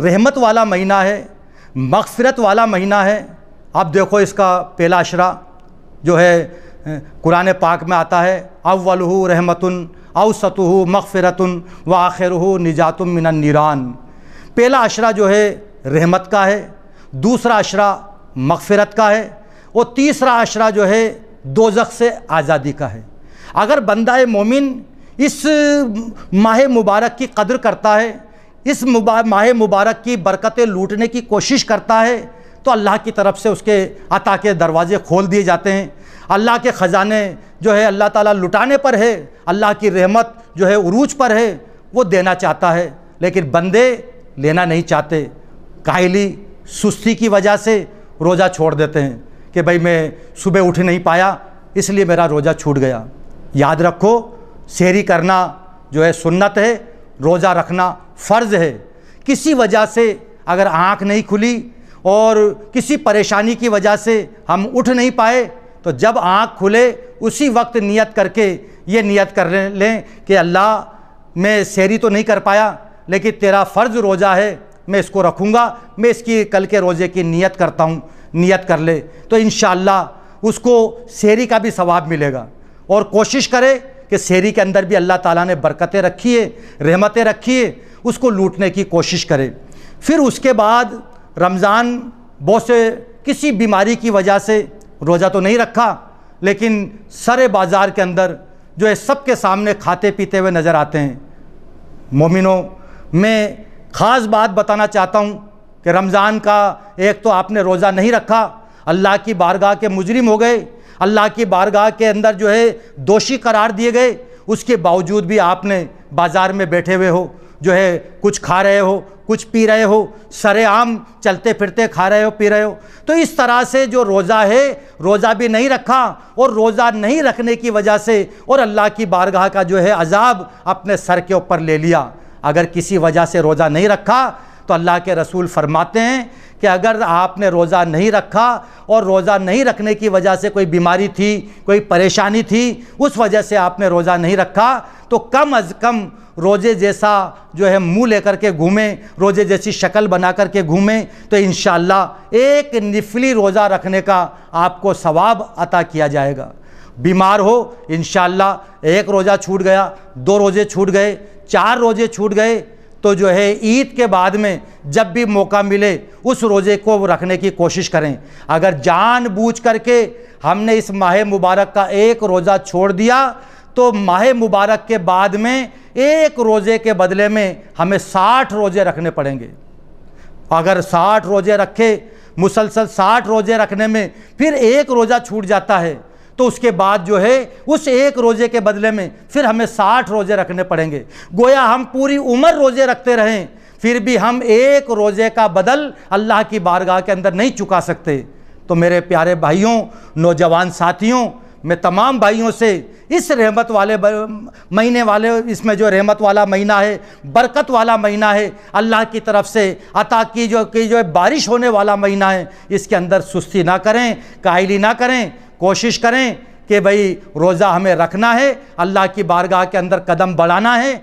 रहमत वाला महीना है, मग़फ़िरत वाला महीना है। अब देखो इसका पहला अशरा जो है कुरान पाक में आता है, अव्वलुहु रहमतुन औसतुहु मग़फ़िरतुन व आखिरुहु निजातुम मिनन नीरान। पहला अशरा जो है रहमत का है, दूसरा अशरा मग़फ़िरत का है और तीसरा अशरा जो है दोज़ख से आज़ादी का है। अगर बंदा मोमिन इस माह मुबारक की कदर करता है, इस माह मुबारक की बरकतें लूटने की कोशिश करता है, तो अल्लाह की तरफ से उसके अता के दरवाज़े खोल दिए जाते हैं। अल्लाह के ख़जाने जो है अल्लाह ताला लुटाने पर है, अल्लाह की रहमत जो है उरूज पर है, वो देना चाहता है, लेकिन बंदे लेना नहीं चाहते। काहली सुस्ती की वजह से रोज़ा छोड़ देते हैं कि भाई मैं सुबह उठ नहीं पाया इसलिए मेरा रोज़ा छूट गया। याद रखो, सहरी करना जो है सुन्नत है, रोज़ा रखना फ़र्ज़ है। किसी वजह से अगर आँख नहीं खुली और किसी परेशानी की वजह से हम उठ नहीं पाए, तो जब आँख खुले उसी वक्त नियत करके ये नियत कर लें कि अल्लाह मैं सहरी तो नहीं कर पाया, लेकिन तेरा फ़र्ज़ रोज़ा है, मैं इसको रखूँगा, मैं इसकी कल के रोज़े की नियत करता हूँ। नियत कर ले तो इंशाअल्लाह उसको सहरी का भी सवाब मिलेगा। और कोशिश करे कि सहरी के अंदर भी अल्लाह ताला ने बरकतें रखी है, रहमतें रखी है, उसको लूटने की कोशिश करे। फिर उसके बाद रमज़ान बहुत से किसी बीमारी की वजह से रोज़ा तो नहीं रखा, लेकिन सरे बाज़ार के अंदर जो है सबके सामने खाते पीते हुए नज़र आते हैं। मोमिनों, मैं ख़ास बात बताना चाहता हूँ कि रमज़ान का एक तो आपने रोज़ा नहीं रखा, अल्लाह की बारगाह के मुजरिम हो गए, अल्लाह की बारगाह के अंदर जो है दोषी करार दिए गए। उसके बावजूद भी आपने बाज़ार में बैठे हुए हो, जो है कुछ खा रहे हो, कुछ पी रहे हो, सरेआम चलते फिरते खा रहे हो, पी रहे हो। तो इस तरह से जो रोज़ा है, रोज़ा भी नहीं रखा और रोज़ा नहीं रखने की वजह से और अल्लाह की बारगाह का जो है अज़ाब अपने सर के ऊपर ले लिया। अगर किसी वजह से रोज़ा नहीं रखा तो अल्लाह के रसूल फरमाते हैं कि अगर आपने रोज़ा नहीं रखा और रोज़ा नहीं रखने की वजह से कोई बीमारी थी, कोई परेशानी थी, उस वजह से आपने रोज़ा नहीं रखा, तो कम अज़ कम रोज़े जैसा जो है मुंह लेकर के घूमें, रोज़े जैसी शक्ल बना करके घूमें, तो इंशाअल्लाह एक निफली रोज़ा रखने का आपको सवाब अता किया जाएगा। बीमार हो, इंशाअल्लाह एक रोज़ा छूट गया, 2 रोज़े छूट गए, 4 रोज़े छूट गए, तो जो है ईद के बाद में जब भी मौका मिले उस रोज़े को रखने की कोशिश करें। अगर जानबूझ करके हमने इस माह मुबारक का एक रोज़ा छोड़ दिया तो माह मुबारक के बाद में एक रोज़े के बदले में हमें 60 रोज़े रखने पड़ेंगे। अगर 60 रोज़े रखे, मुसलसल 60 रोज़े रखने में फिर एक रोज़ा छूट जाता है, तो उसके बाद जो है उस एक रोज़े के बदले में फिर हमें 60 रोज़े रखने पड़ेंगे। गोया हम पूरी उम्र रोज़े रखते रहें, फिर भी हम एक रोज़े का बदल अल्लाह की बारगाह के अंदर नहीं चुका सकते। तो मेरे प्यारे भाइयों, नौजवान साथियों, मैं तमाम भाइयों से इस रहमत वाले महीने वाले, इसमें जो रहमत वाला महीना है, बरकत वाला महीना है, अल्लाह की तरफ से अता की जो बारिश होने वाला महीना है, इसके अंदर सुस्ती ना करें, काहली ना करें। कोशिश करें कि भाई रोज़ा हमें रखना है, अल्लाह की बारगाह के अंदर कदम बढ़ाना है।